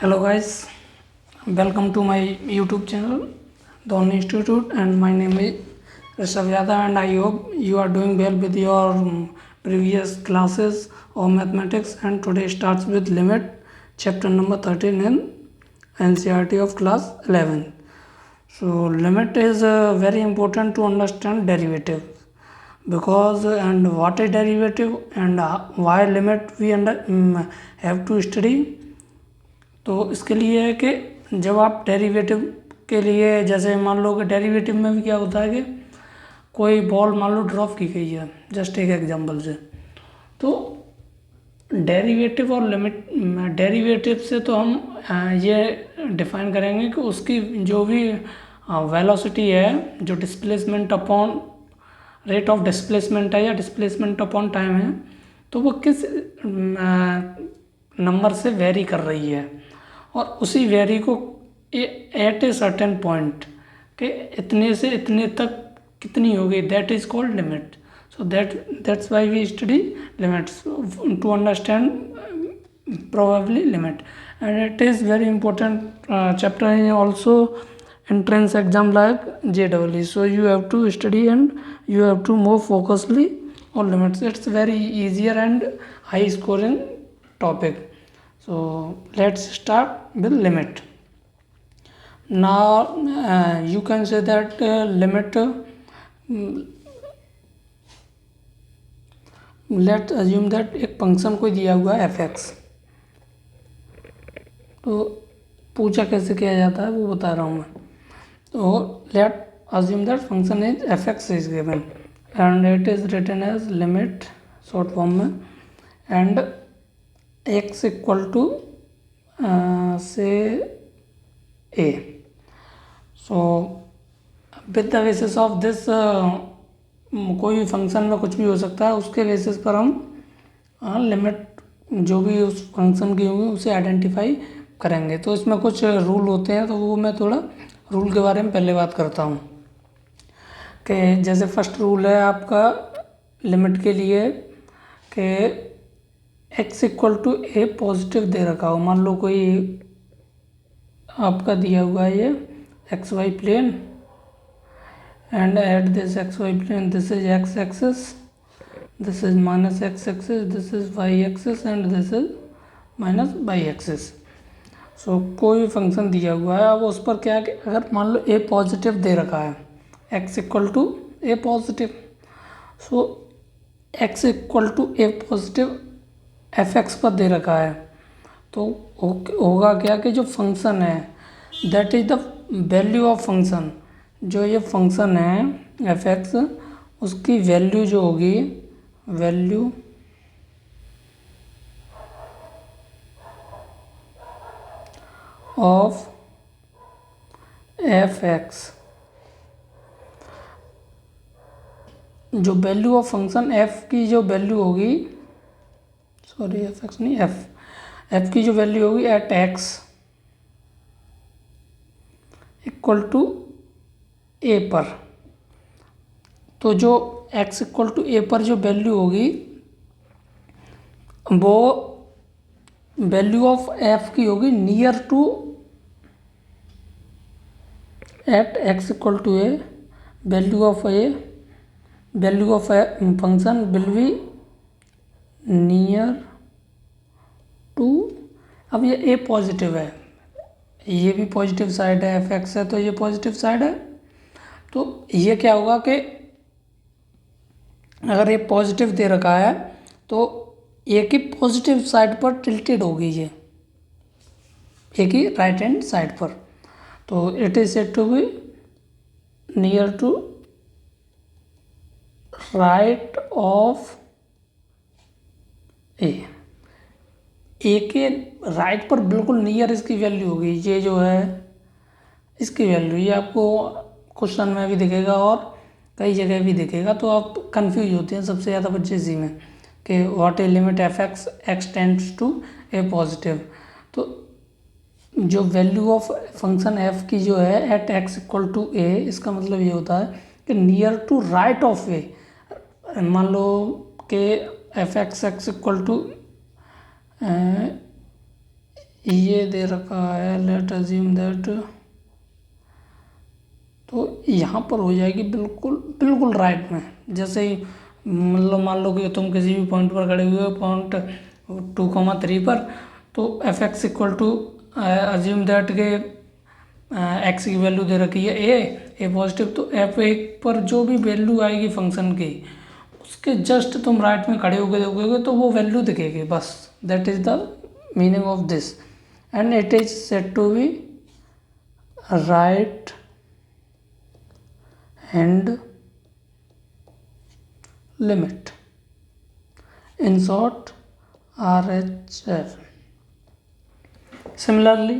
Hello guys, welcome to my YouTube channel, Don Institute, and my name is Rishabh Yadav, and I hope you are doing well with your previous classes of mathematics. And today starts with limit, chapter number 13 in NCERT of class 11. So limit is very important to understand derivative, because and what is derivative and why limit we have to study. तो इसके लिए है कि जब आप derivative के लिए, जैसे मान लो कि डेरिवेटिव में भी क्या होता है कि कोई बॉल मान लो ड्रॉप की गई है, जस्ट एक एग्जांपल से, तो डेरिवेटिव और लिमिट, डेरिवेटिव से तो हम ये डिफाइन करेंगे कि उसकी जो भी वेलोसिटी है, जो displacement upon rate of displacement है या डिस्प्लेसमेंट अपॉन टाइम है, तो वो किस नंबर से वेरी कर रही है, और उसी वेरी को एट ए सर्टेन पॉइंट के इतने से इतने तक कितनी होगी, that is called limit. So that's why we study limits, to understand probably limit, and it is very important chapter in also entrance exam like JEE. So you have to study and you have to move focusedly on limits. It's very easier and high scoring topic. So let's start with limit. Now you can say that limit, late assume that एक function कोई दिया हुआ है f x. तो पूछा कैसे किया जाता है वो बता रहा हूँ मैं. तो let assume that function is f x is given and it is written as limit short form में, एंड एक्स इक्वल टू से a. So with the basis of this, कोई भी फंक्शन में कुछ भी हो सकता है, उसके बेसिस पर हम लिमिट जो भी उस फंक्शन की होंगी उसे आइडेंटिफाई करेंगे. तो इसमें कुछ रूल होते हैं, तो वो मैं थोड़ा रूल के बारे में पहले बात करता हूँ. कि जैसे फर्स्ट रूल है आपका लिमिट के लिए कि x equal to a positive दे रखा हो. मान लो कोई आपका दिया हुआ है ये x y plane, and at this xy plane this is x axis, this is minus x axis, this is y axis and this is minus y axis. सो कोई फंक्शन दिया हुआ है, अब उस पर क्या है कि अगर मान लो a पॉजिटिव दे रखा है, x equal to a positive, so x equal to a positive f x पर दे रखा है, तो होगा क्या कि जो फंक्शन है that is the value of function, जो ये फंक्शन है एफ एक्स, उसकी वैल्यू जो होगी, वैल्यू ऑफ एफ एक्स, जो वैल्यू ऑफ फंक्शन एफ की जो वैल्यू होगी, सॉरी एफ एक्स नहीं, एफ की जो वैल्यू होगी एट एक्स इक्वल टू ए पर, तो जो x इक्वल टू ए पर जो वैल्यू होगी वो वैल्यू ऑफ f की होगी near to at x equal to a, value of a, value of function will be near to. अब ये ए पॉजिटिव है, ये भी पॉजिटिव साइड है, एफ एक्स है तो ये पॉजिटिव साइड है, तो ये क्या होगा कि अगर ये पॉजिटिव दे रखा है तो एक ही पॉजिटिव साइड पर टिल्टेड होगी, ये एक ही राइट हैंड साइड पर, तो it is said to be near to right of a. A के राइट पर बिल्कुल नियर इसकी वैल्यू होगी, ये जो है इसकी वैल्यू, ये आपको क्वेश्चन में भी दिखेगा और कई जगह भी दिखेगा, तो आप कंफ्यूज होते हैं सबसे ज़्यादा बच्चे इसी में कि what is limit f x x tends to a positive. तो जो वैल्यू ऑफ फंक्शन एफ की जो है at x equal to a, इसका मतलब ये होता है कि near to right of a. मान लो कि f x x equal to ये दे रखा है, लेट अज्यूम दैट, तो यहाँ पर हो जाएगी बिल्कुल बिल्कुल राइट में। जैसे ही मतलब मान लो कि तुम किसी भी पॉइंट पर खड़े हुए हो, पॉइंट 2,3 पर, तो f x equal to assume that के एक्स की वैल्यू दे रखी है ए पॉजिटिव, तो एफ एक पर जो भी वैल्यू आएगी फंक्शन की, उसके जस्ट तुम राइट में खड़े होकर देखोगे तो वो वैल्यू दिखेगी बस। That is the meaning of this, and it is said to be right hand limit, in short RHL. Similarly,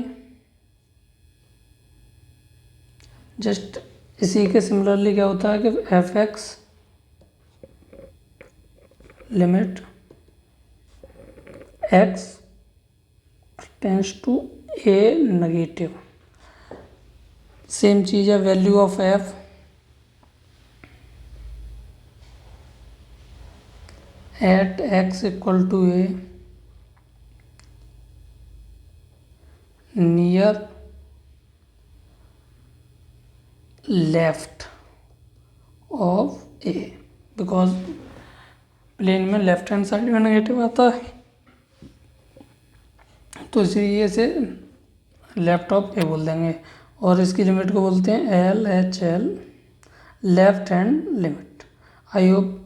just इसी के सिमिलरली क्या होता है कि f x limit x tends to a negative, same चीज़ है, value of f at x equal to a near left of a, because plane में left hand side में नेगेटिव आता है, तो इसलिए इसे लेफ्ट ऑफ ए बोल देंगे, और इसकी लिमिट को बोलते हैं L H L, left hand limit. I hope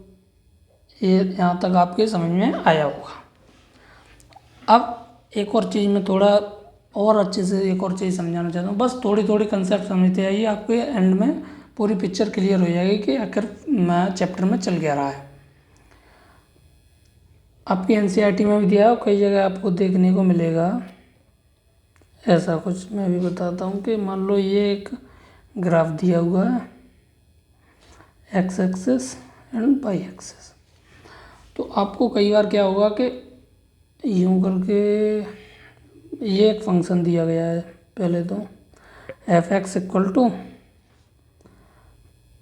ये यहाँ तक आपके समझ में आया होगा। अब एक और चीज़ में थोड़ा और अच्छे से एक और चीज़ समझाना चाहता हूँ, बस थोड़ी थोड़ी कंसेप्ट समझते आइए, आपके एंड में पूरी पिक्चर क्लियर हो जाएगी कि आखिर चैप्टर में चल क्या रहा है। आपकी एनसीईआरटी में भी दिया है, कई जगह आपको देखने को मिलेगा ऐसा कुछ। मैं भी बताता हूँ कि मान लो ये एक ग्राफ दिया हुआ है, x axis and y axis, तो आपको कई बार क्या होगा कि यूँ करके ये एक फंक्शन दिया गया है, पहले तो f x equal to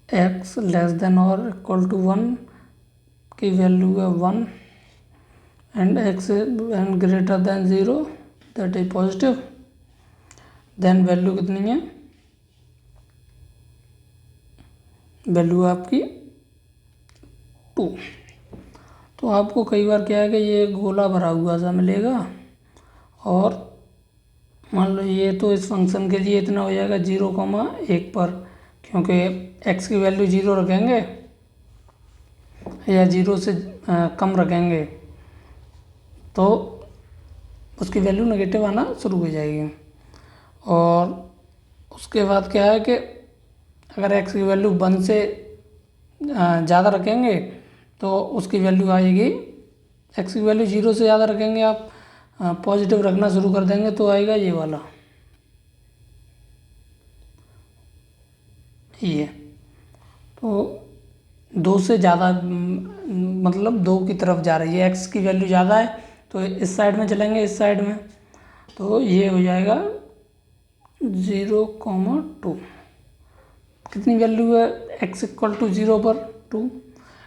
x less than और इक्वल टू 1 की वैल्यू है 1, and x and greater than 0 that is positive, then value कितनी है, वैल्यू आपकी 2। तो आपको कई बार क्या है कि ये गोला भरा हुआ सा मिलेगा, और मान लो ये तो इस फंक्शन के लिए इतना हो जाएगा 0,1 पर, क्योंकि x की वैल्यू 0 रखेंगे या 0 से कम रखेंगे तो उसकी वैल्यू नेगेटिव आना शुरू हो जाएगी। और उसके बाद क्या है कि अगर x की वैल्यू 1 से ज़्यादा रखेंगे तो उसकी वैल्यू आएगी, x की वैल्यू 0 से ज़्यादा रखेंगे आप, पॉजिटिव रखना शुरू कर देंगे तो आएगा ये वाला, ये तो 2 से ज़्यादा मतलब 2 की तरफ जा रही है, x की वैल्यू ज़्यादा है तो इस साइड में चलेंगे, इस साइड में, तो ये हो जाएगा 0,2। कितनी वैल्यू है x इक्वल टू 0 पर 2,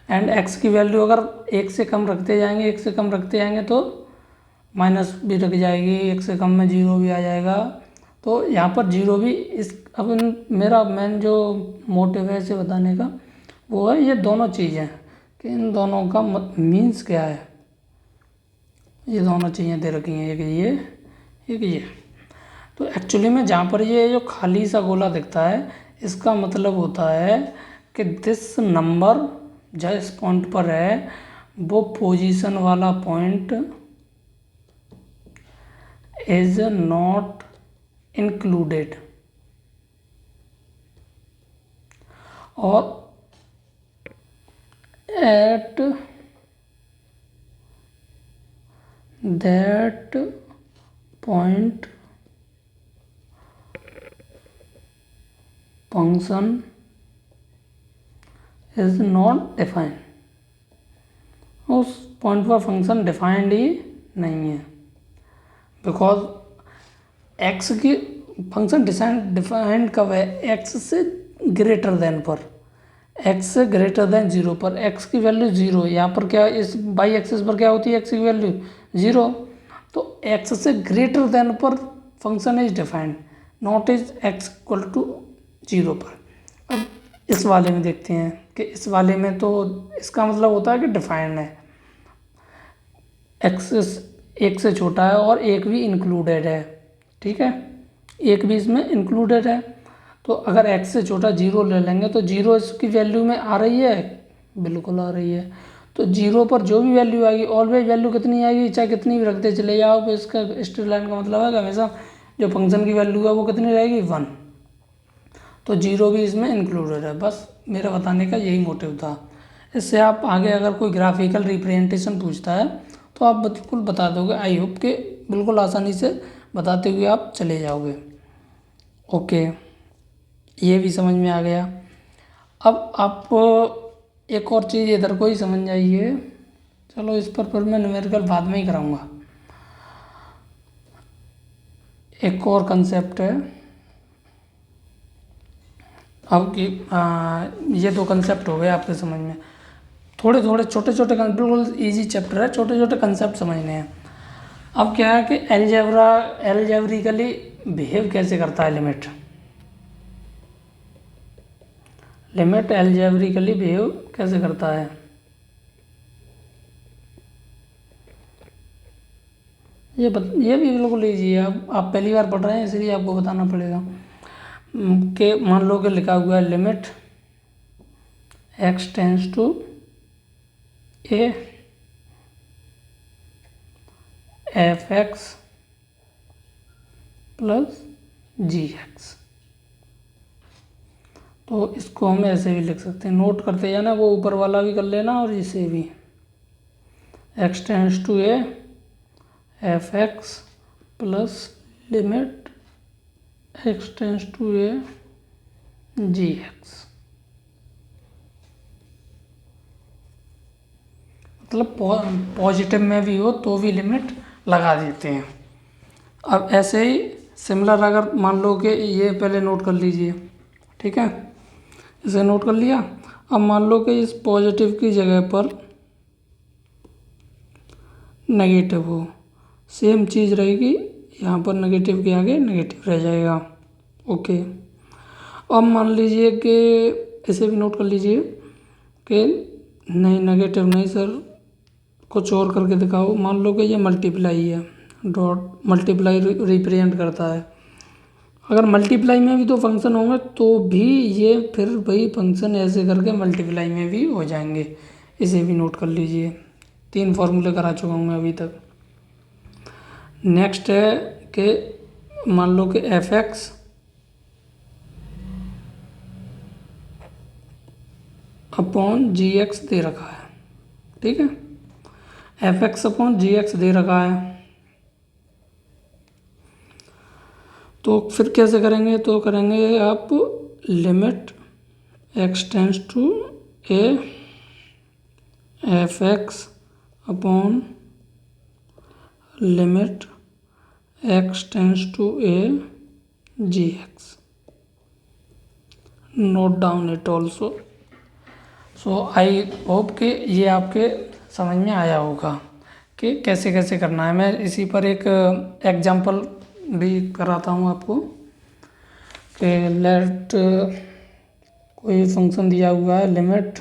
एंड x की वैल्यू अगर 1 से कम रखते जाएंगे, 1 से कम रखते जाएंगे तो माइनस भी रख जाएगी, 1 से कम में 0 भी आ जाएगा, तो यहाँ पर 0 भी इस, अब मेरा मेन जो मोटिव है इसे बताने का वो है ये दोनों चीज़ें कि इन दोनों का मीन्स क्या है। ये दोनों चीज़ें दे रखी हैं, एक ये एक ये, तो एक्चुअली में जहाँ पर ये जो खाली सा गोला दिखता है इसका मतलब होता है कि दिस नंबर जिस पॉइंट पर है वो पोजीशन वाला पॉइंट इज नॉट इंक्लूडेड, और at that point function is not defined, उस पॉइंट पर फंक्शन डिफाइंड ही नहीं है, बिकॉज एक्स की फंक्शन डिफाइंड कब है, एक्स से ग्रेटर देन पर, एक्स से ग्रेटर देन 0 पर, एक्स की वैल्यू 0, यहाँ पर क्या इस बाई एक्सिस पर क्या होती है एक्स की वैल्यू 0, तो x से ग्रेटर देन पर function is defined, not is x equal to 0 पर। अब इस वाले में देखते हैं कि इस वाले में तो इसका मतलब होता है कि डिफाइंड है, x एक से छोटा है और एक भी इंक्लूडेड है, ठीक है, एक भी इसमें इंक्लूडेड है। तो अगर x से छोटा 0 ले लेंगे तो 0 इसकी वैल्यू में आ रही है, बिल्कुल आ रही है। तो 0 पर जो भी वैल्यू आएगी, ऑलवेज वैल्यू कितनी आएगी, चाहे कितनी भी रखते चले जाओ, तो इसका स्ट्रेट लाइन का मतलब है कि हमेशा जो फंक्शन की वैल्यू है वो कितनी रहेगी, 1। तो 0 भी इसमें इंक्लूडेड है। बस मेरा बताने का यही मोटिव था। इससे आप आगे अगर कोई ग्राफिकल रिप्रेजेंटेशन पूछता है तो आप बिल्कुल बता दोगे। आई होप कि बिल्कुल आसानी से बताते हुए आप चले जाओगे। ओके, ये भी समझ में आ गया। अब आप एक और चीज़ इधर को ही समझ जाइए। चलो इस पर फिर मैं न्यूमेरिकल बाद में ही कराऊंगा। एक और कंसेप्ट है। अब कि ये 2 कंसेप्ट हो गए आपके समझ में। थोड़े थोड़े छोटे छोटे बिल्कुल इजी चैप्टर है, छोटे छोटे कंसेप्ट समझने हैं। अब क्या है कि एलजेब्रिकली बिहेव कैसे करता है लिमिट एलजेब्रिकली बिहेव कैसे करता है। ये भी बिल्कुल ईजी है। अब आप पहली बार पढ़ रहे हैं इसलिए आपको बताना पड़ेगा कि मान लो कि लिखा हुआ है limit x tends to a f(x) plus g(x). तो इसको हम ऐसे भी लिख सकते हैं, नोट करते जाना, वो ऊपर वाला भी कर लेना और इसे भी। x tends to a f(x) plus limit x tends to a g(x). मतलब पॉजिटिव में भी हो तो भी लिमिट लगा देते हैं। अब ऐसे ही सिमिलर अगर मान लो कि ये पहले नोट कर लीजिए, ठीक है, इसे नोट कर लिया। अब मान लो कि इस पॉजिटिव की जगह पर नेगेटिव हो, सेम चीज़ रहेगी, यहाँ पर नेगेटिव के आगे नेगेटिव रह जाएगा। ओके, अब मान लीजिए कि इसे भी नोट कर लीजिए कि नहीं नेगेटिव नहीं सर, कुछ और करके दिखाओ। मान लो कि ये मल्टीप्लाई है, डॉट मल्टीप्लाई रिप्रेजेंट करता है। अगर मल्टीप्लाई में भी तो फंक्शन होंगे तो भी ये फिर वही फंक्शन ऐसे करके मल्टीप्लाई में भी हो जाएंगे। इसे भी नोट कर लीजिए। 3 फॉर्मूले करा चुका हूँ मैं अभी तक। नेक्स्ट है कि मान लो कि f(x) अपॉन g(x) दे रखा है, ठीक है, f(x) अपॉन g(x) दे रखा है। तो फिर कैसे करेंगे, तो करेंगे आप limit x tends to a f(x) upon limit x tends to a g(x). Note down it also. So I hope कि ये आपके समझ में आया होगा कि कैसे कैसे करना है। मैं इसी पर एक एग्जांपल भी कराता हूँ आपको कि लेट कोई फंक्शन दिया हुआ है limit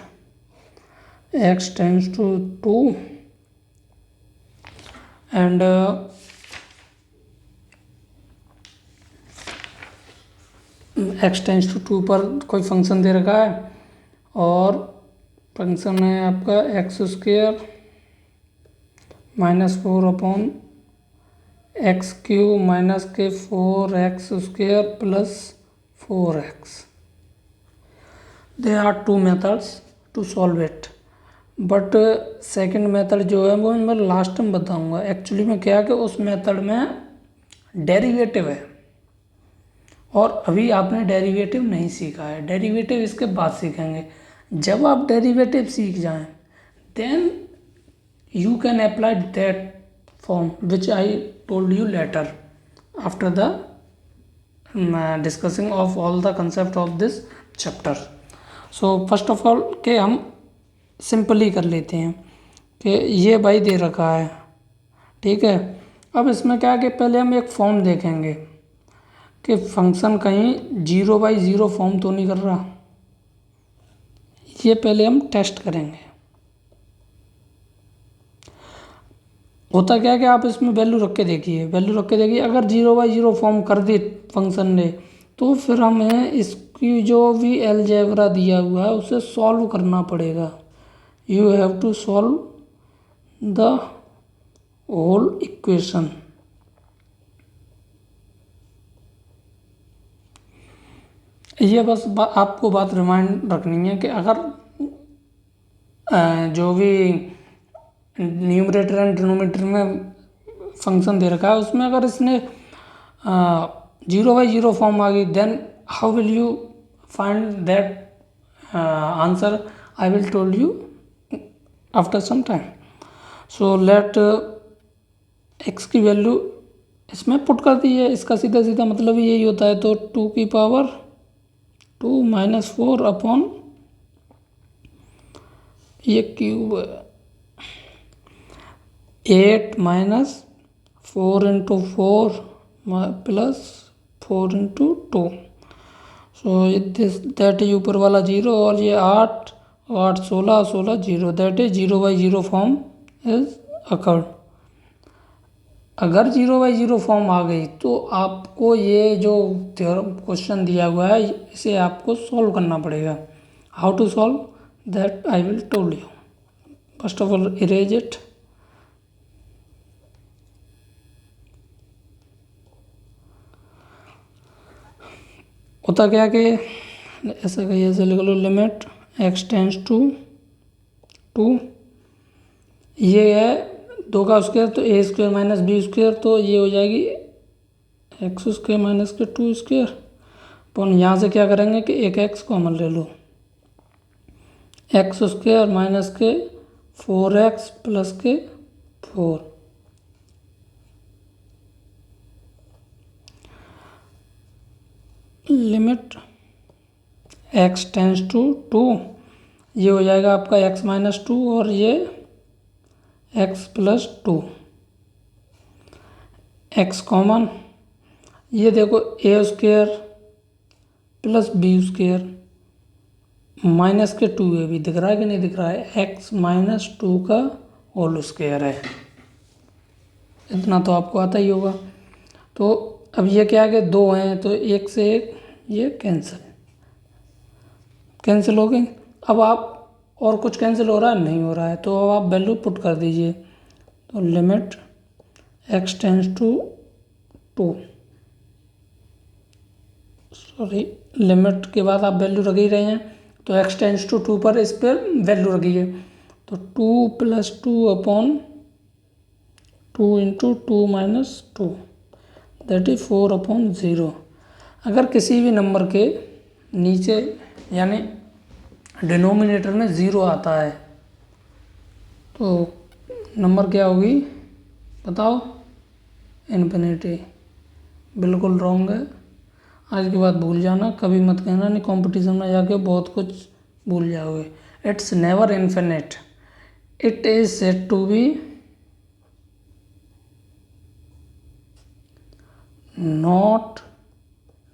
x tends to 2 and x tends to 2 पर कोई फंक्शन दे रखा है और फंक्शन है आपका x² -4 अपॉन x³ माइनस के 4x² plus 4x। there are 2 methods to solve it, but second method जो है वो मैं लास्ट में बताऊंगा। एक्चुअली में क्या है कि उस मेथड में डेरिवेटिव है और अभी आपने डेरिवेटिव नहीं सीखा है। डेरिवेटिव इसके बाद सीखेंगे। जब आप डेरिवेटिव सीख जाएं then you can apply that form which I told you later after the discussing of all the concept of this chapter. So first of all कि हम सिंपली कर लेते हैं कि ये भाई दे रखा है, ठीक है, अब इसमें क्या है कि पहले हम एक फॉर्म देखेंगे कि फंक्शन कहीं 0/0 फॉर्म तो नहीं कर रहा, ये पहले हम टेस्ट करेंगे। होता क्या है कि आप इसमें वैल्यू रख के देखिए, अगर 0/0 फॉर्म कर दी फंक्शन ने, तो फिर हमें इसकी जो भी अलजेब्रा दिया हुआ है उसे सॉल्व करना पड़ेगा। You have to solve the whole equation. ये बस आपको बात रिमाइंड रखनी है कि अगर जो भी न्यूमरेटर एंड डिनोमिनेटर में फंक्शन दे रखा है उसमें अगर इसने 0/0 फॉर्म आ गई, then how will you find that answer, I will told you after some time. So let x की वैल्यू इसमें पुट कर दी है, इसका सीधा सीधा मतलब यही होता है, तो 2 की पावर 2 - 4 अपॉन ये cube 8 - 4 × 4 plus 4 × 2। So this that is ऊपर वाला 0 और ये 8 8 16 16 0, that is 0/0 form is occurred. अगर 0/0 फॉर्म आ गई तो आपको ये जो थ्योरम क्वेश्चन दिया हुआ है इसे आपको सॉल्व करना पड़ेगा। How to solve that I will told you. First of all erase it. होता क्या कि ऐसा कहिए, ऐसे लिख लो, लिमिट x टेंड्स टू 2, ये है 2 का स्क्वायर तो a² - b², तो ये हो जाएगी x² - 2²। अपन यहाँ से क्या करेंगे कि एक x कॉमन ले लो, x² - के 4x + के 4। लिमिट x टेंड्स टू 2, ये हो जाएगा आपका x - 2 और ये x + 2, x कॉमन, ये देखो a² + b² माइनस के 2 है, भी दिख रहा है कि नहीं दिख रहा है, x - 2 का होल स्क्वायर है, इतना तो आपको आता ही होगा। तो अब ये क्या है कि 2 हैं तो एक से एक ये कैंसिल हो गई। अब आप और कुछ कैंसिल हो रहा है, नहीं हो रहा है, तो अब आप वैल्यू पुट कर दीजिए। तो limit x tends to 2, sorry, limit के बाद आप वैल्यू रख ही रहे हैं, तो x टेंड्स टू 2 पर इस पर वैल्यू रखिए, तो 2 + 2 अपॉन 2 × 2 - 2, दैट इज 4/0। अगर किसी भी नंबर के नीचे यानी डिनोमिनेटर में 0 आता है तो नंबर क्या होगी बताओ? इन्फिनिटी। बिल्कुल रॉन्ग है, आज की बात भूल जाना, कभी मत कहना, नहीं कंपटीशन में जाके बहुत कुछ भूल जाओगे। It's never infinite, it is said to be not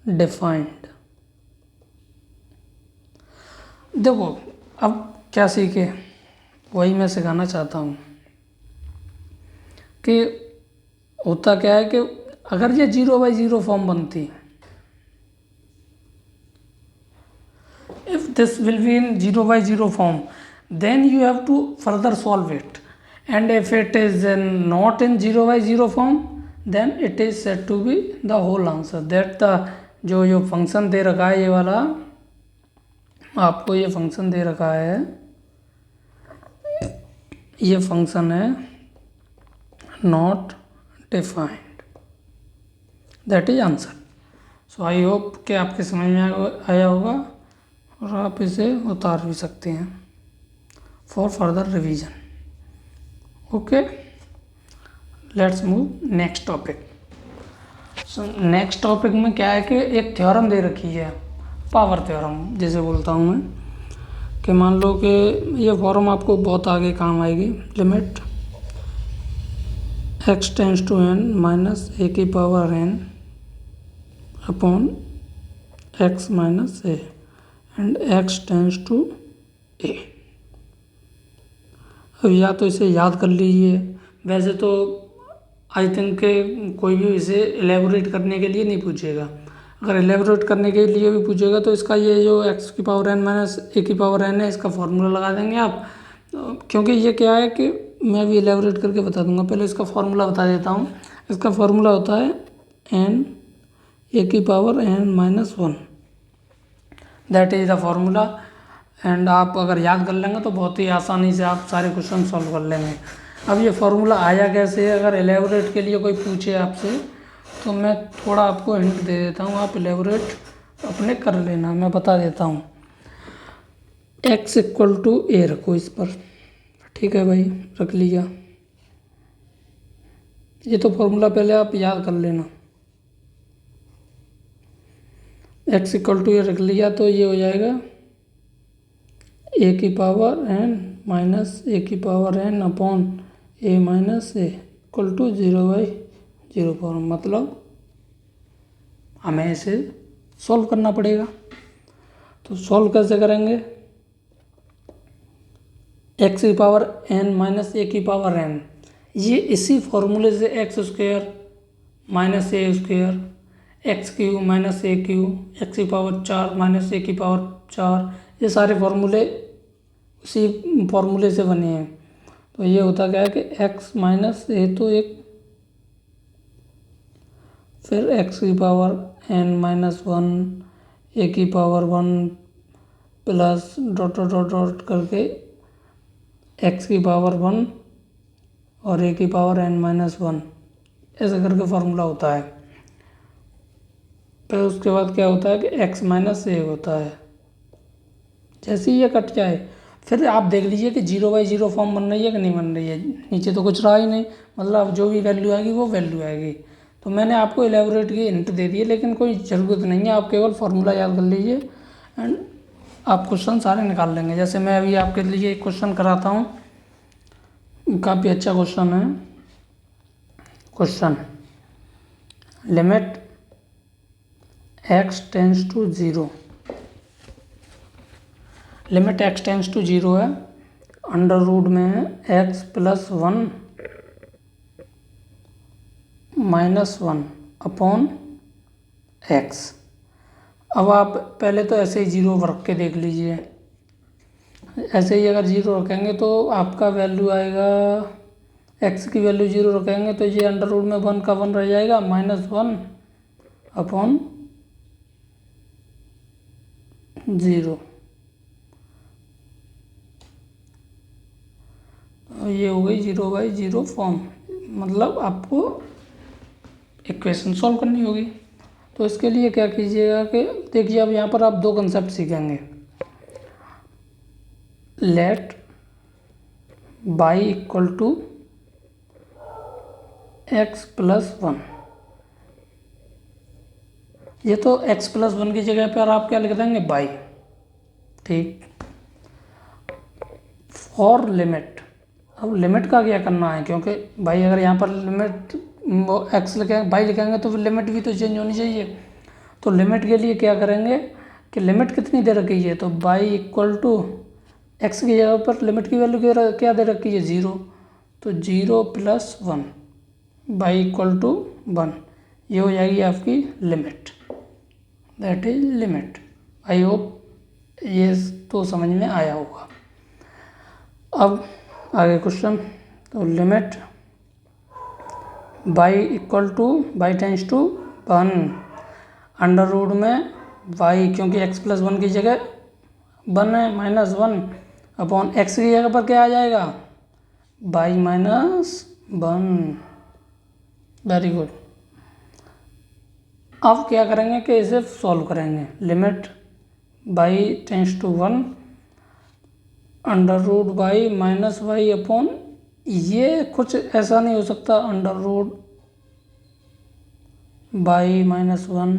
defined. देखो अब क्या सीखे, वही मैं सिखाना चाहता हूँ कि होता क्या है कि अगर ये 0/0 फॉर्म बनती, if this will be in 0/0 form, then you have to further solve it, and if it is not in 0/0 form, then it is said to be the whole answer, that the जो function दे रखा है, ये वाला आपको ये function दे रखा है, ये फंक्शन है not defined, that is answer. So I hope कि आपके समझ में आया होगा और आप इसे उतार भी सकते हैं for further revision. Okay, let's move next topic. So next topic में क्या है कि एक थ्योरम दे रखी है, पावर थ्योरम जिसे बोलता हूँ मैं, कि मान लो कि ये फॉर्म आपको बहुत आगे काम आएगी। Limit x tends to n minus a की power n upon x minus a and x tends to a. अब या तो इसे याद कर लीजिए, वैसे तो आई थिंक के कोई भी इसे एलेबोरेट करने के लिए नहीं पूछेगा। अगर एलेबोरेट करने के लिए भी पूछेगा तो इसका ये जो x की पावर n माइनस ए की पावर n है, इसका फॉर्मूला लगा देंगे आप, क्योंकि ये क्या है कि मैं भी एलेबोरेट करके बता दूंगा। पहले इसका फॉर्मूला बता देता हूँ। इसका फॉर्मूला होता है n ए की power n minus 1, that is the formula. And आप अगर याद कर लेंगे तो बहुत ही आसानी से आप सारे क्वेश्चन सॉल्व कर लेंगे। अब ये फॉर्मूला आया कैसे है, अगर एलेबोरेट के लिए कोई पूछे आपसे तो मैं थोड़ा आपको हिंट दे देता हूँ, आप एलेबोरेट अपने कर लेना। मैं बता देता हूँ, x इक्वल टू ए रखो इस पर, ठीक है भाई, रख लिया। ये तो फॉर्मूला पहले आप याद कर लेना। x इक्वल टू ए रख लिया तो ये हो जाएगा ए की पावर n माइनस ए की power n upon a minus a equal to 0/0 form. मतलब हमें इसे सॉल्व करना पड़ेगा। तो सॉल्व कैसे करेंगे, x की पावर n माइनस ए की पावर n, ये इसी फॉर्मूले से एक्स स्क्वायर माइनस ए स्क्वायर एक्स क्यू माइनस ए क्यू एक्स की पावर 4 माइनस ए की पावर 4, ये सारे फॉर्मूले उसी फॉर्मूले से बने हैं। तो ये होता क्या है कि x माइनस ए तो एक, फिर x की पावर n माइनस 1 ए की power 1 plus dot dot dot dot करके x की पावर 1 और ए की पावर n माइनस 1, ऐसे करके फार्मूला होता है। फिर उसके बाद क्या होता है कि x माइनस ए होता है। जैसे ही ये कट जाए फिर आप देख लीजिए कि 0/0 फॉर्म बन रही है कि नहीं बन रही है। नीचे तो कुछ रहा ही नहीं, मतलब जो भी वैल्यू आएगी वो वैल्यू आएगी। तो मैंने आपको एलेबोरेट की हिंट दे दी है, लेकिन कोई ज़रूरत नहीं है, आप केवल फार्मूला याद कर लीजिए एंड आप क्वेश्चन सारे निकाल लेंगे। जैसे मैं अभी आपके लिए एक क्वेश्चन कराता हूँ, काफ़ी अच्छा क्वेश्चन है। Question, limit x tends to 0, limit x tends to 0 है, अंडर रूट में है x plus 1 minus 1 upon x। अब आप पहले तो ऐसे ही 0 रख के देख लीजिए। ऐसे ही अगर 0 रखेंगे तो आपका वैल्यू आएगा, x की वैल्यू 0 रखेंगे तो ये अंडर रूट में 1 का 1 रह जाएगा, माइनस 1 अपॉन 0। ये हो गई 0/0 फॉर्म। मतलब आपको इक्वेशन सॉल्व करनी होगी। तो इसके लिए क्या कीजिएगा कि देखिए, अब यहाँ पर आप दो कंसेप्ट सीखेंगे। Let y equal to x plus 1, ये तो x प्लस 1 की जगह पर आप क्या लिख देंगे, y, ठीक। फॉर लिमिट, अब लिमिट का क्या करना है, क्योंकि भाई अगर यहाँ पर लिमिट x लिखेंगे, y लिखेंगे तो फिर लिमिट भी तो चेंज होनी चाहिए। तो लिमिट के लिए क्या करेंगे कि लिमिट कितनी दे रखी है, तो y इक्वल टू x की जगह पर लिमिट की वैल्यू क्या दे रखी है, 0, तो 0 प्लस 1 y इक्वल टू 1, ये हो जाएगी आपकी limit, that is limit. I hope ये तो समझ में आया होगा। अब आगे क्वेश्चन, तो limit y equal to y tends to 1, under root में y, क्योंकि x प्लस 1 की जगह 1 है, माइनस 1 अपॉन x की जगह पर क्या आ जाएगा, y माइनस 1। Very good. अब क्या करेंगे कि इसे सॉल्व करेंगे। Limit y tends to 1 under root y minus y upon, ये कुछ ऐसा नहीं हो सकता, अंडर रूट y माइनस 1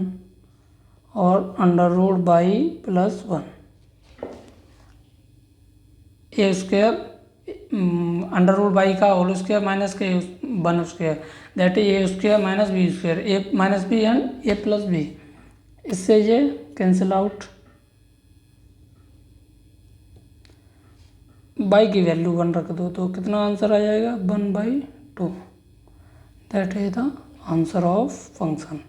और under root y plus 1, a square under root y का होल स्क्वायर माइनस के one square, that is a square minus b square, a minus b and a plus b. इससे ये cancel out, y की value 1 रख दो तो कितना answer आ जाएगा 1/2। That is the answer of function.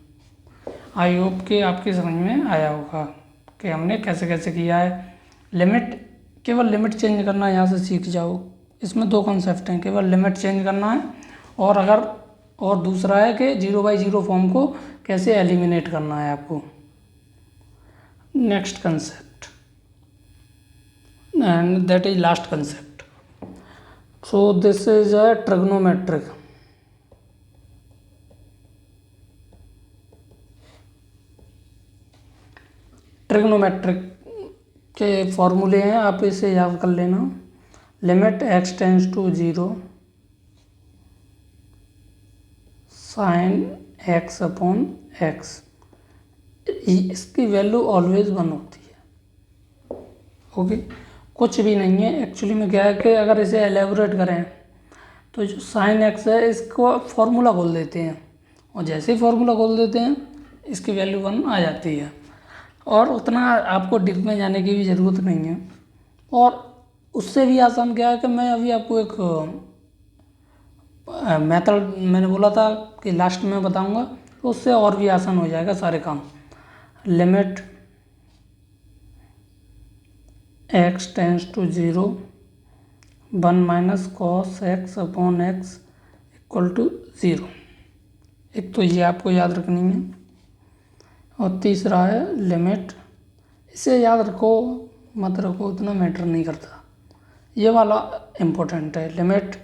I hope कि आपकी समझ में आया होगा कि हमने कैसे कैसे किया है। लिमिट, केवल लिमिट चेंज करना यहाँ से सीख जाओ। इसमें दो कॉन्सेप्ट हैं, केवल लिमिट चेंज करना है और दूसरा है कि 0/0 फॉर्म को कैसे एलिमिनेट करना है आपको। Next concept and that is last concept. So this is a trigonometric. Trigonometric के फॉर्मूले हैं, आप इसे याद कर लेना। Limit x tends to 0 sine x upon x, इसकी वैल्यू ऑलवेज 1 होती है। ओके, कुछ भी नहीं है एक्चुअली में। क्या है कि अगर इसे एलेबोरेट करें तो जो साइन एक्स है इसको फार्मूला खोल देते हैं, और जैसे ही फार्मूला खोल देते हैं इसकी वैल्यू 1 आ जाती है, और उतना आपको डिप में जाने की भी ज़रूरत नहीं है। और उससे भी आसान क्या है कि मैं अभी आपको एक मेथड मैंने बोला था कि लास्ट में बताऊंगा, तो उससे और भी आसान हो जाएगा सारे काम। Limit x tends to 0 1 minus cos x upon x equal to 0। एक तो ये आपको याद रखनी है, और तीसरा है लिमिट, इसे याद रखो मत रखो उतना मैटर नहीं करता, ये वाला इम्पोर्टेंट है। Limit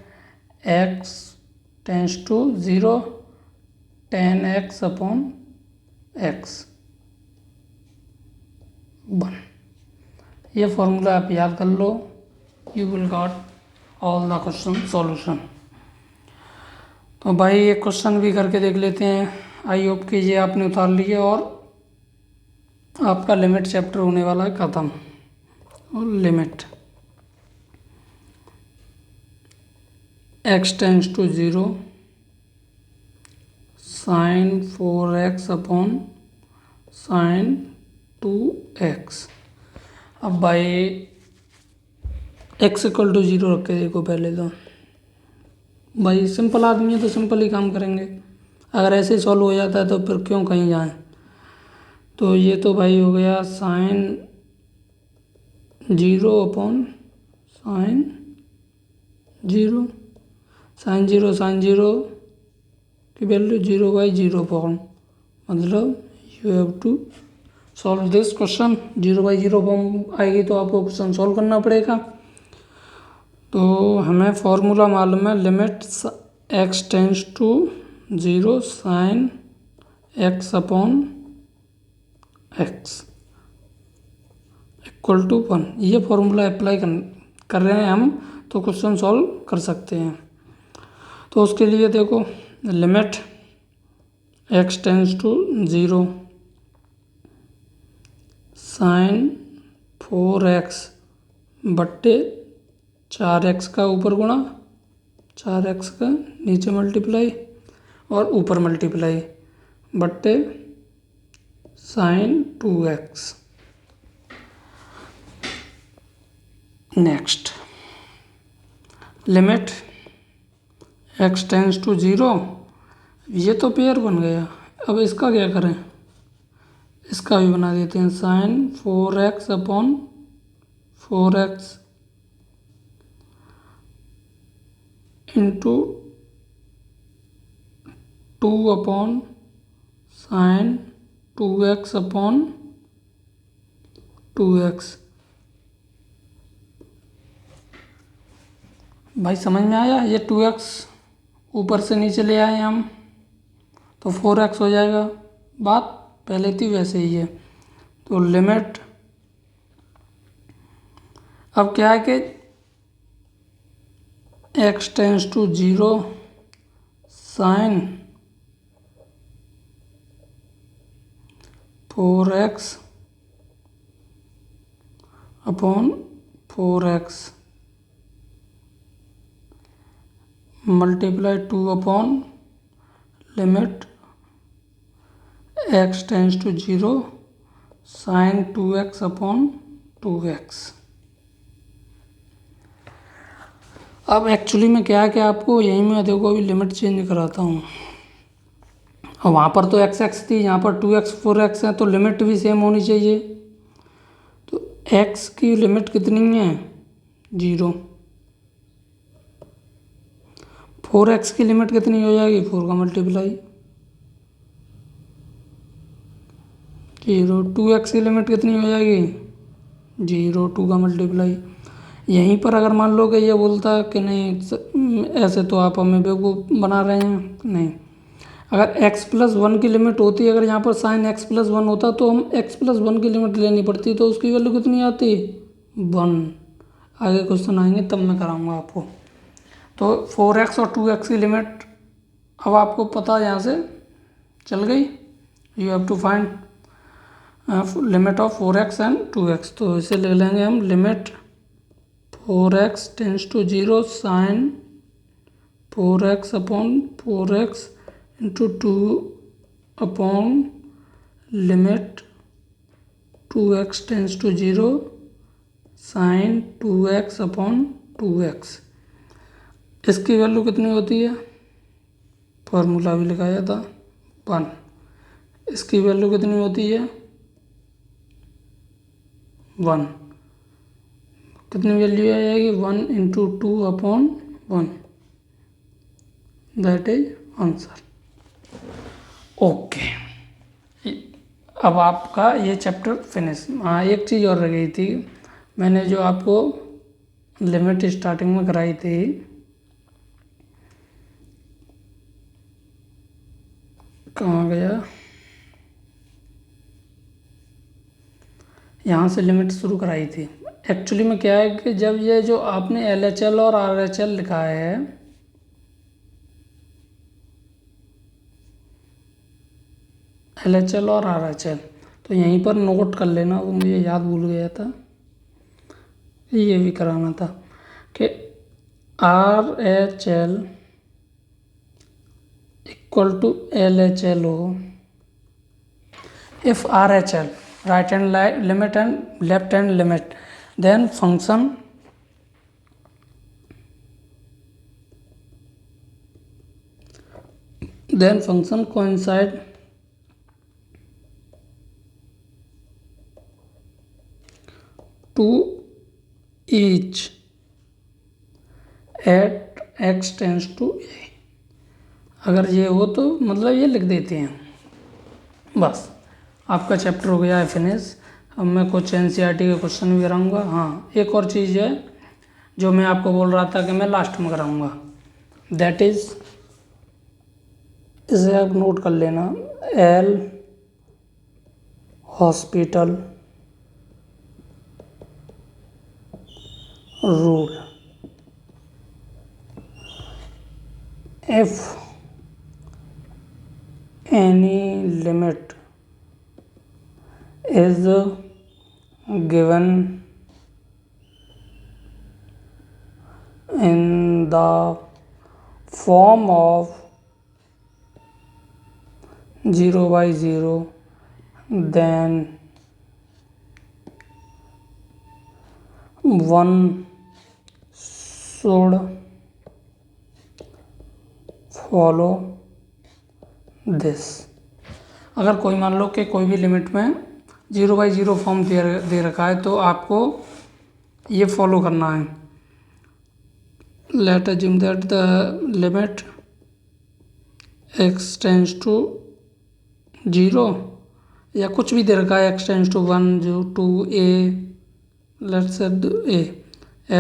x tends to 0 tan x upon x 1। ये फॉर्मूला आप याद कर लो, you will got all the question solution. तो भाई एक क्वेश्चन भी करके देख लेते हैं। आई होप कि ये आपने उतार लिया और आपका लिमिट चैप्टर होने वाला है ख़त्म। और limit x tends to 0 sine 4x upon sine 2x। अब भाई x इक्वल टू 0 रख के देखो पहले तो। भाई सिंपल आदमी है तो सिंपल ही काम करेंगे, अगर ऐसे ही सॉल्व हो जाता है तो फिर क्यों कहीं जाएं। तो ये तो भाई हो गया साइन 0 अपॉन साइन 0, साइन 0 की वैल्यू 0/0 फॉर्म, मतलब you have to solve this question. 0/0 form आएगी तो आपको क्वेश्चन सॉल्व करना पड़ेगा। तो हमें फॉर्मूला मालूम है, limit x tends to 0 sine x upon x equal to 1। ये फॉर्मूला अप्लाई कर रहे हैं हम तो क्वेश्चन सॉल्व कर सकते हैं। तो उसके लिए देखो, limit x tends to 0 sine 4x बट्टे 4x का ऊपर गुणा 4x का नीचे मल्टीप्लाई और ऊपर मल्टीप्लाई बट्टे sine 2x। Next limit x tends to 0, ये तो पेयर बन गया। अब इसका क्या करें, इसका भी बना देते हैं, sine 4x upon 4x into 2 upon sine 2x upon 2x। भाई समझ में आया, ये 2x ऊपर से नीचे ले आए हम तो 4x हो जाएगा, बात पहले थी वैसे ही है। तो लिमिट अब क्या है कि x tends to 0 sine 4x upon 4x multiply 2 upon limit x tends to 0 sine 2x upon 2x। अब एक्चुअली में क्या है कि आपको यहीं में देखो अभी लिमिट चेंज कराता हूँ। और वहाँ पर तो x थी, यहाँ पर 2x 4x है, तो लिमिट भी सेम होनी चाहिए। तो x की लिमिट कितनी है 0, 4x की लिमिट कितनी हो जाएगी 4 का मल्टीप्लाई 0, 2x की लिमिट कितनी हो जाएगी 0, 2 का मल्टीप्लाई। यहीं पर अगर मान लो कि ये बोलता कि नहीं ऐसे तो आप हमें बेवकूफ़ बना रहे हैं, नहीं, अगर x+1 की लिमिट होती, अगर यहाँ पर साइन x+1 होता तो हम x+1 की लिमिट लेनी पड़ती, तो उसकी वैल्यू कितनी आती 1। आगे क्वेश्चन आएंगे तब मैं कराऊंगा आपको। तो 4x और 2x की लिमिट अब आपको पता यहाँ से चल गई। You have to find limit of 4x and 2x। तो इसे ले लेंगे हम limit 4x tends to 0 sine 4x upon 4x into 2 upon limit 2x tends to 0 sine 2x upon 2x। इसकी वैल्यू कितनी होती है, फार्मूला भी लिखाया था 1। इसकी वैल्यू कितनी होती है 1। कितनी वैल्यू आ जाएगी 1 into 2 upon 1, that is answer. Okay, अब आपका ये चैप्टर फिनिश। हाँ, एक चीज़ और रह गई थी, मैंने जो आपको लिमिट स्टार्टिंग में कराई थी, कहाँ गया, यहाँ से लिमिट शुरू कराई थी। एक्चुअली में क्या है कि जब ये जो आपने LHL और RHL लिखा है, LHL और RHL, तो यहीं पर नोट कर लेना, वो मुझे याद भूल गया था, ये भी कराना था कि RHL इक्वल टू LHL हो if RHL right hand limit and left hand limit, then function coincide to each at x tends to a। अगर ये हो तो मतलब ये लिख देते हैं, बस आपका चैप्टर हो गया है फिनिश। अब मैं कुछ NCERT के क्वेश्चन भी कराऊंगा। हाँ, एक और चीज़ है जो मैं आपको बोल रहा था कि मैं लास्ट में कराऊंगा, दैट इज़, इसे आप नोट कर लेना, L hospital rule. If any limit is given in the form of 0/0, then one should follow this. अगर कोई मान लो कि कोई भी लिमिट में 0/0 फॉर्म दे रखा है, तो आपको ये फॉलो करना है। Let assume that the limit x tends to 0, या कुछ भी दे रखा है, x टेंस टू 1 जो 2a, let's say a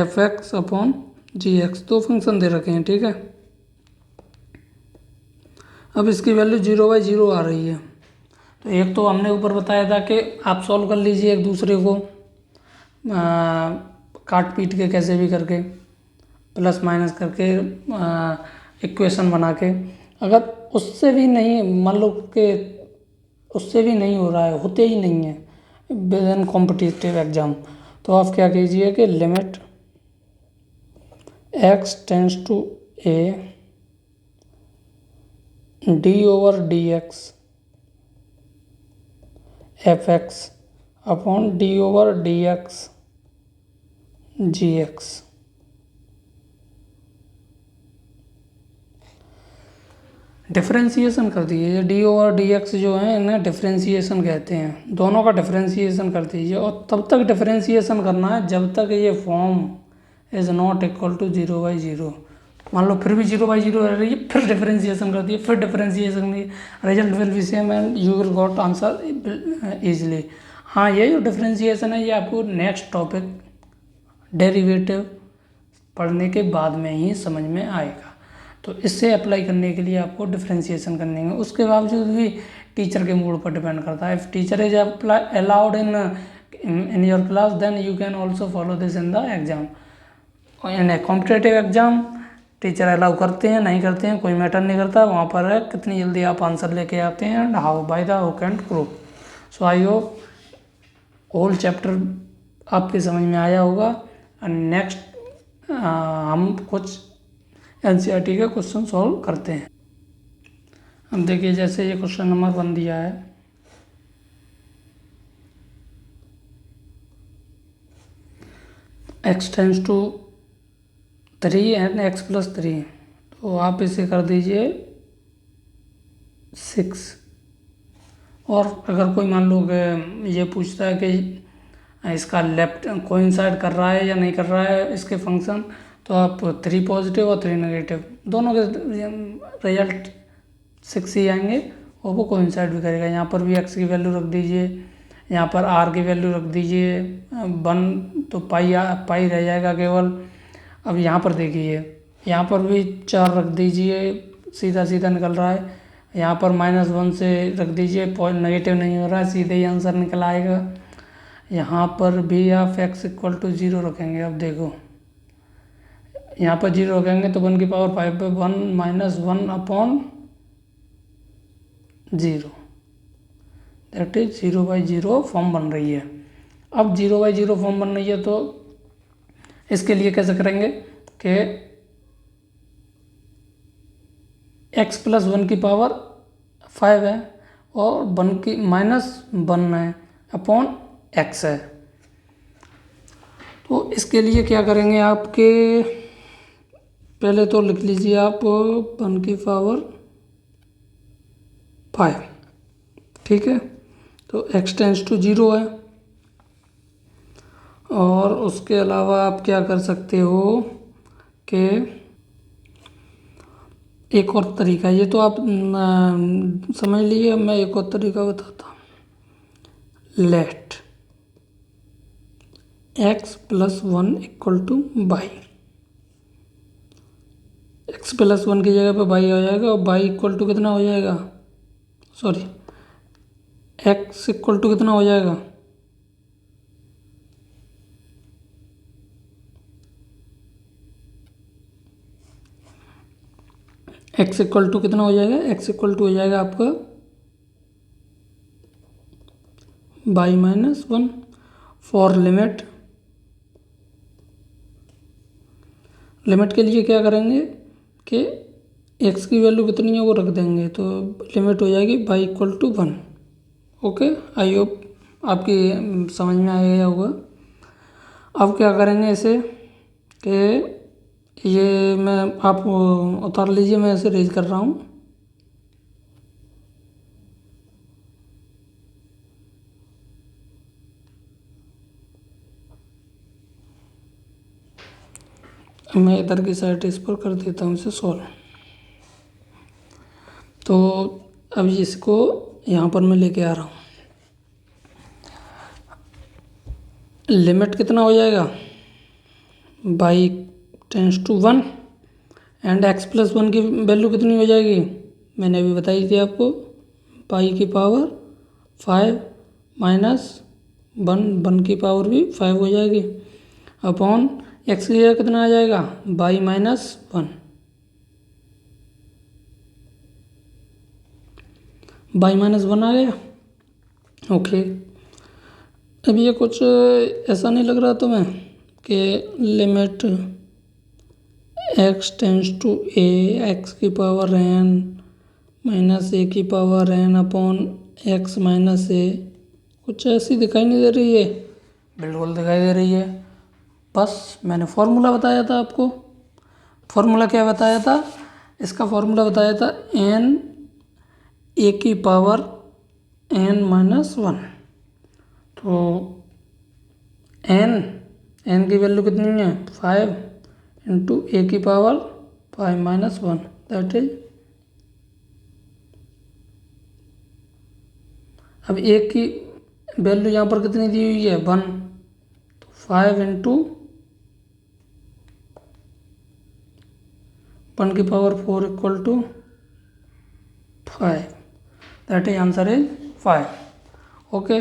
fx upon gx, दो फंक्शन दे रखे हैं, ठीक है। अब इसकी वैल्यू 0/0 आ रही है, तो एक तो हमने ऊपर बताया था कि आप सॉल्व कर लीजिए एक दूसरे को काट पीट के, कैसे भी करके, प्लस माइनस करके, इक्वेशन बना के। अगर उससे भी नहीं, मान लो कि उससे भी नहीं हो रहा है, होते ही नहीं है विद इन कॉम्पिटिटिव एग्जाम, तो आप क्या कीजिए कि limit x tends to a d/dx fx upon d/dx gx। Differentiation कर दीजिए। ये d/dx जो है इन्हें डिफ्रेंशिएशन कहते हैं। दोनों का डिफ्रेंशिएशन कर दीजिए और तब तक डिफ्रेंशिएशन करना है जब तक ये form is not equal to 0/0। मान लो फिर भी 0/0 रह रही है, फिर डिफ्रेंशिएशन कर दिए, फिर डिफ्रेंशिएशन की result will be same and you will got answer easily. हाँ, ये जो डिफ्रेंशिएशन है ये आपको नेक्स्ट टॉपिक डेरिवेटिव पढ़ने के बाद में ही समझ में आएगा। तो इससे अप्लाई करने के लिए आपको डिफ्रेंशिएशन करनी है। उसके बावजूद भी टीचर के मूड पर डिपेंड करता है। If teacher is allowed in your class then you can also follow this in the exam. In a competitive exam teacher allow करते हैं नहीं करते हैं कोई मैटर नहीं करता, वहाँ पर है कितनी जल्दी आप आंसर लेके आते हैं and how by the hook and crook. So I hope whole chapter आपके समझ में आया होगा। नेक्स्ट हम कुछ एनसीईआरटी के क्वेश्चन सॉल्व करते हैं। अब देखिए जैसे ये क्वेश्चन नंबर 1 दिया है, x tends to 3 and x + 3, तो आप इसे कर दीजिए 6। और अगर कोई मान लो ये पूछता है कि इसका लेफ्ट कोइंसाइड कर रहा है या नहीं कर रहा है इसके फंक्शन, तो आप 3 पॉजिटिव और 3 नेगेटिव दोनों के रिजल्ट 6 ही आएंगे और वो कोइंसाइड भी करेगा। यहाँ पर भी x की वैल्यू रख दीजिए, यहाँ पर r की वैल्यू रख दीजिए 1, तो पाई रह जाएगा केवल। अब यहाँ पर देखिए यहाँ पर भी 4 रख दीजिए, सीधा सीधा निकल रहा है। यहाँ पर -1 से रख दीजिए, पॉइंट नेगेटिव नहीं हो रहा है, सीधे ही आंसर निकल आएगा। यहाँ पर भी आप x = 0 रखेंगे। अब देखो यहाँ पर 0 रखेंगे तो 1 की पावर 5 पे 1 - 1/0 दैट इज 0/0 फॉर्म बन रही है। अब 0/0 फॉर्म बन रही है तो इसके लिए कैसे करेंगे कि x + 1 की पावर 5 है और 1 की -1 है अपॉन x है। तो इसके लिए क्या करेंगे आपके पहले तो लिख लीजिए आप 1 की पावर 5, ठीक है। तो x टेंड्स टू 0 है। और उसके अलावा आप क्या कर सकते हो कि एक और तरीका, ये तो आप समझ लीजिए, मैं एक और तरीका बताता हूँ। Late x + 1 = y। x + 1 की जगह पे y आ जाएगा और y = कितना हो जाएगा, सॉरी x = कितना हो जाएगा, x = कितना हो जाएगा, x = हो जाएगा आपका y - 1 फॉर लिमिट के लिए क्या करेंगे कि x की वैल्यू कितनी है वो रख देंगे, तो लिमिट हो जाएगी y = 1। ओके, आई होप आपकी समझ में आ गया होगा। अब क्या करेंगे इसे कि ये मैं आप उतार लीजिए, मैं इसे रेज कर रहा हूँ। मैं इधर की साइड इस पर कर देता हूँ इसे सॉल्व। तो अब इसको यहाँ पर मैं लेके आ रहा हूँ। लिमिट कितना हो जाएगा, y tends to 1 and x + 1 की वैल्यू कितनी हो जाएगी, मैंने अभी बताई थी आपको, y की पावर 5 - 1 की पावर भी 5 हो जाएगी अपॉन x की जगह कितना आ जाएगा, y - 1, y - 1 आ गया। ओके, अब ये कुछ ऐसा नहीं लग रहा तुम्हें कि limit x tends to a x की पावर n माइनस ए की power n upon x minus a, कुछ ऐसी दिखाई नहीं दे रही है? बिल्कुल दिखाई दे रही है। बस मैंने फॉर्मूला बताया था आपको। फॉर्मूला क्या बताया था? इसका फॉर्मूला बताया था एन ए की पावर एन माइनस वन। तो एन की वैल्यू कितनी है? 5 इंटू ए की power 5 minus one, that is, अब ए की वैल्यू यहाँ पर कितनी दी हुई है? 1, तो 5 इंटू 1 की power 4 equal to 5, that is answer is 5। Okay,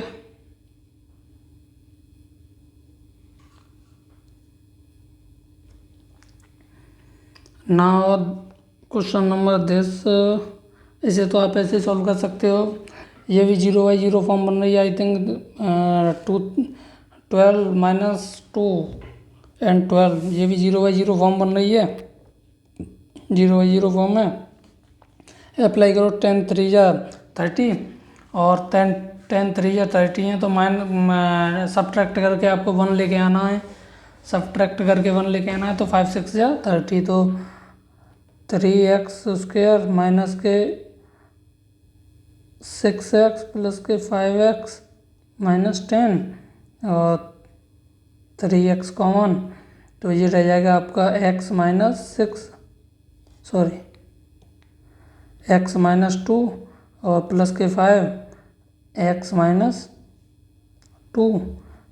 now question number this, इसे तो आप ऐसे सॉल्व कर सकते हो। ये भी 0/0 फॉर्म बन रही है, आई थिंक 12 माइनस 2 एंड 12, ये भी 0/0 फॉर्म बन रही है। 0/0 फॉर्म में अप्लाई करो 10 3 जा 30 और 10 3 जा 30 है, तो सब्ट्रैक्ट करके आपको 1 लेके आना है। सब्ट्रैक्ट करके 1 लेके आना है, तो 5 6 जा 30, तो 3x² माइनस के 6x प्लस के 5x माइनस 10 और 3x कॉमन, तो ये रह जाएगा आपका x minus 6, sorry x minus 2 और प्लस के 5 x minus 2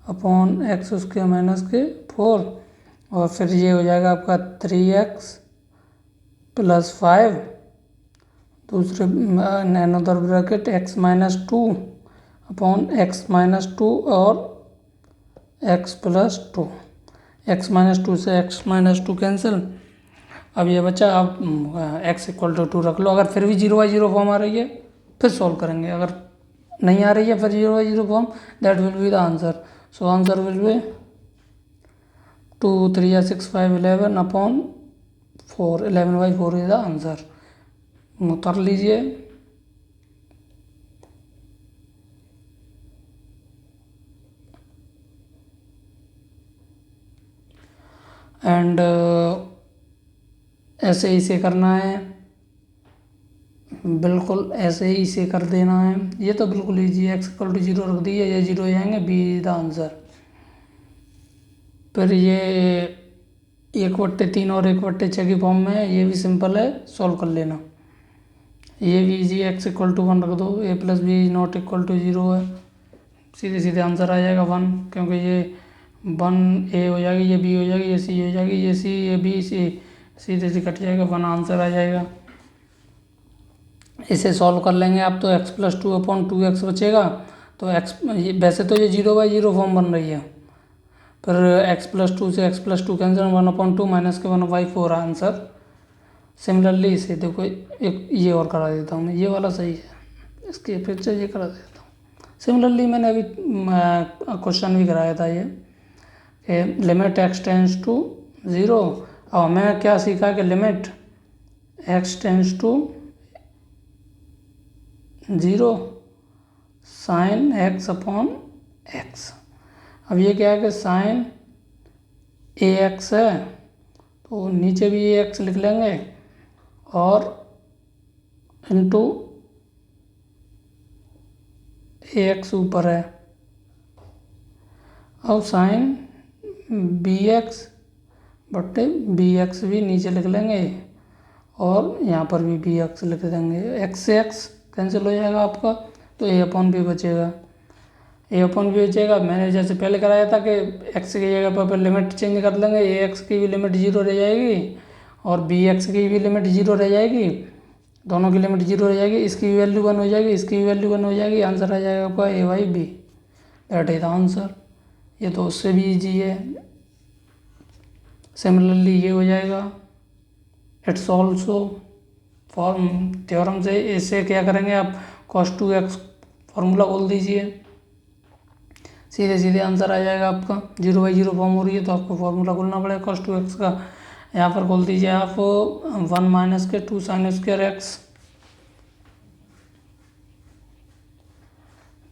upon x² minus के 4, और फिर ये हो जाएगा आपका 3x प्लस 5, दूसरे another bracket x minus 2 upon x minus 2 और x प्लस 2, x माइनस 2 से x माइनस 2 कैंसिल। अब ये बचा, आप x इक्वल टू 2 रख लो। अगर फिर भी 0/0 फॉर्म आ रही है फिर सॉल्व करेंगे, अगर नहीं आ रही है फिर 0/0 form, that will be the answer. So answer will be 2 3 या 6 5 11 अपॉन 4, 11/4 इज द आंसर। उतार लीजिए। एंड ऐसे ही से करना है, बिल्कुल ऐसे ही से कर देना है। ये तो बिल्कुल ईजी है, x इक्वल टू 0 रख दिए, ये 0 जाएंगे, बी इज द आंसर। फिर ये 1/3 और 1/6 की फॉर्म में है, ये भी सिंपल है, सॉल्व कर लेना। ये भी इजी है, x इक्वल टू 1 रख दो, a plus B not equal to 0 है, सीधे सीधे आंसर आ जाएगा 1, क्योंकि ये 1 a हो जाएगी, ये b हो जाएगी, ये c हो जाएगी, ये c ये b c, सीधे से कट जाएगा, 1 आंसर आ जाएगा। इसे सॉल्व कर लेंगे आप, तो x प्लस 2 अपॉन 2x बचेगा। तो x, वैसे तो ये 0/0 फॉर्म बन रही है, पर x प्लस 2 से x प्लस 2 कैंसिल, 1/2 माइनस के 1/4 आंसर। सिमिलरली इसे देखो, एक ये और करा देता हूँ मैं, ये वाला सही है, इसके फिर से ये करा देता हूँ। सिमिलरली मैंने अभी क्वेश्चन भी कराया था, ये लिमिट x टेंस टू 0, और मैं क्या सीखा कि limit x tends to 0 sine x upon x। अब ये क्या है कि साइन ax है, तो नीचे भी ax लिख लेंगे, और इंटू ax ऊपर है, अब साइन bx बटे bx भी नीचे लिख लेंगे, और यहाँ पर भी bx लिख देंगे। x से x कैंसिल हो जाएगा आपका, तो a अपॉन b बचेगा, a अपॉन b बचेगा। मैंने जैसे पहले कराया था कि x की जगह पर लिमिट चेंज कर लेंगे, ax की भी लिमिट 0 रह जाएगी और bx की भी लिमिट 0 रह जाएगी, दोनों की लिमिट 0 रह जाएगी, इसकी भी वैल्यू 1 हो जाएगी, इसकी भी वैल्यू 1 हो जाएगी, आंसर आ जाएगा आपका a/b, that is the answer. ये तो उससे भी ईजी है। सिमिलरली ये हो जाएगा, इट्स ऑल्सो फॉर्म थ्योरम से। इससे क्या करेंगे आप, cos 2x फार्मूला खोल दीजिए, सीधे सीधे आंसर आ जाएगा आपका। 0/0 फॉर्म हो रही है तो आपको फार्मूला खोलना पड़ेगा cos 2x का। यहाँ पर खोल दीजिए आप 1 माइनस के 2 साइन स्क्वायर x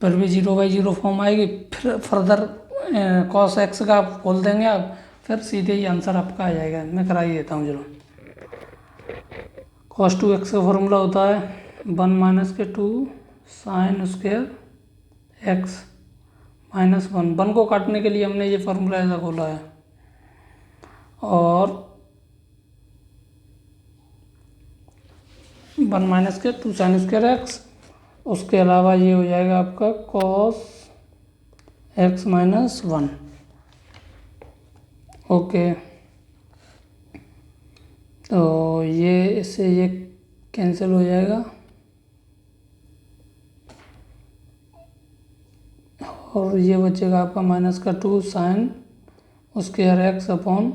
फिर भी 0/0 फॉर्म आएगी, फिर फर्दर cos x का आप खोल देंगे आप, फिर सीधे ही आंसर आपका आ जाएगा। मैं करा ही देता हूँ चलो। cos 2x का फॉर्मूला होता है 1 - 2 sin स्क्वायर x -1। 1 को काटने के लिए हमने ये फार्मूला ऐसा खोला है। और 1 - 2 sin स्क्वायर x, उसके अलावा ये हो जाएगा आपका cos x -1। ओके, तो ये इससे ये कैंसिल हो जाएगा और ये बचेगा आपका -2 sin स्क्वायर x अपॉन,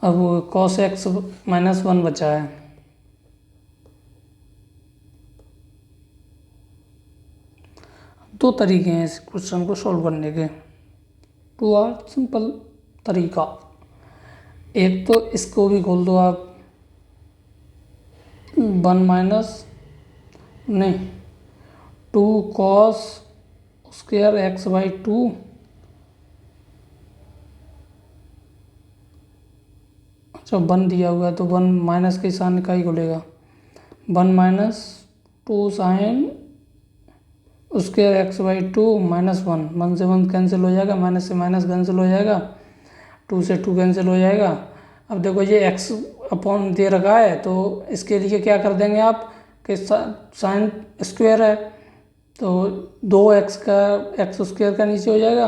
अब cos x -1 बचा है। दो तरीके हैं इस क्वेश्चन को सॉल्व करने के, टू आर सिंपल तरीका। एक तो इसको भी खोल दो आप, 2 cos स्क्वायर x/2 अच्छा 1 दिया हुआ है तो 1 माइनस के सामने का ही खुलेगा। 1 - 2 sin स्क्वायर x/2 -1। 1 से 1 कैंसिल हो जाएगा, माइनस से माइनस कैंसिल हो जाएगा, 2 से 2 कैंसिल हो जाएगा। अब देखो ये x अपॉन दे रखा है तो इसके लिए क्या कर देंगे आप कि साइन स्क्वायर है तो 2x का x स्क्वायर का नीचे हो जाएगा,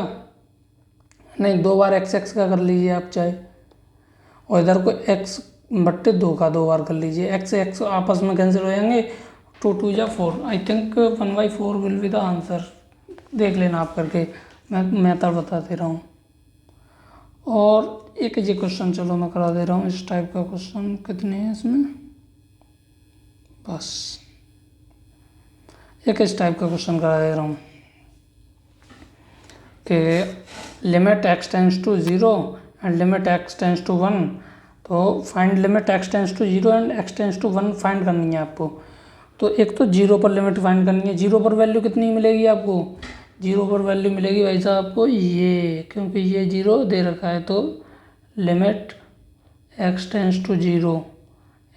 नहीं 2 बार x का कर लीजिए आप चाहे, और इधर को x/2 का 2 बार कर लीजिए। x आपस में कैंसिल हो जाएंगे, 2 2 या 4। I think 1/4 will be the answer. देख लेना आप करके, मैं मेथड बता दे रहा हूँ। और एक ये क्वेश्चन चलो मैं करा दे रहा हूँ, इस टाइप का क्वेश्चन कितने हैं इसमें, बस एक इस टाइप का क्वेश्चन करा दे रहा हूँ कि limit x tends to 0 and limit x tends to 1। तो find limit x tends to 0 and x tends to 1 find करनी है आपको। तो एक तो 0 पर लिमिट फाइंड करनी है। 0 पर वैल्यू कितनी मिलेगी आपको, 0 पर वैल्यू मिलेगी भाई साहब आपको ये, क्योंकि ये 0 दे रखा है तो limit x tends to 0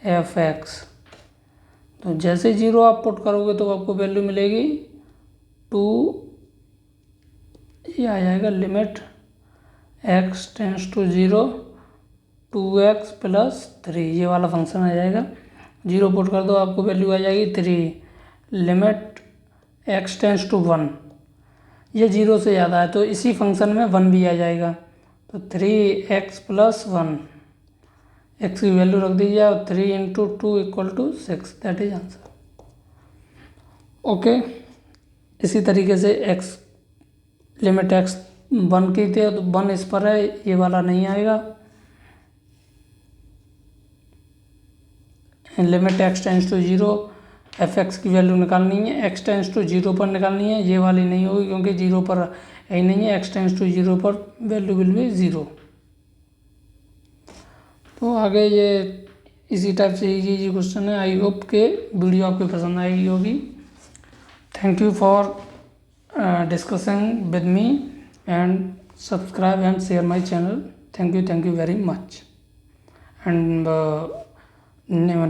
f(x). तो जैसे 0 आप पुट करोगे तो आपको वैल्यू मिलेगी 2, ये आ जाएगा limit x tends to 0 2x + 3, ये वाला फंक्शन आ जाएगा। 0 पुट कर दो आपको वैल्यू आ जाएगी 3। लिमिट x टेंड्स टू 1, ये 0 से ज़्यादा है तो इसी फंक्शन में 1 भी आ जाएगा, तो 3x + 1, x की वैल्यू रख दीजिए और 3 × 2 = 6, दैट इज आंसर। ओके, इसी तरीके से x लिमिट x 1 की थी तो 1 इस पर है, ये वाला नहीं आएगा। Limit x tends to 0 f(x) की वैल्यू निकालनी है, x टेंड्स टू 0 पर निकालनी है, ये वाली नहीं होगी क्योंकि 0 पर ही नहीं है, x टेंड्स टू 0 पर वैल्यू विल बी 0। तो आगे ये इसी टाइप से ये क्वेश्चन है। आई होप के वीडियो आपको पसंद आएगी होगी। Thank you for discussing with me and subscribe and share my channel. Thank you very much. And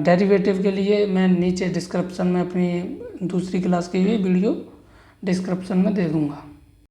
derivative के लिए मैं नीचे डिस्क्रिप्शन में अपनी दूसरी क्लास की भी वीडियो डिस्क्रिप्शन में दे दूँगा।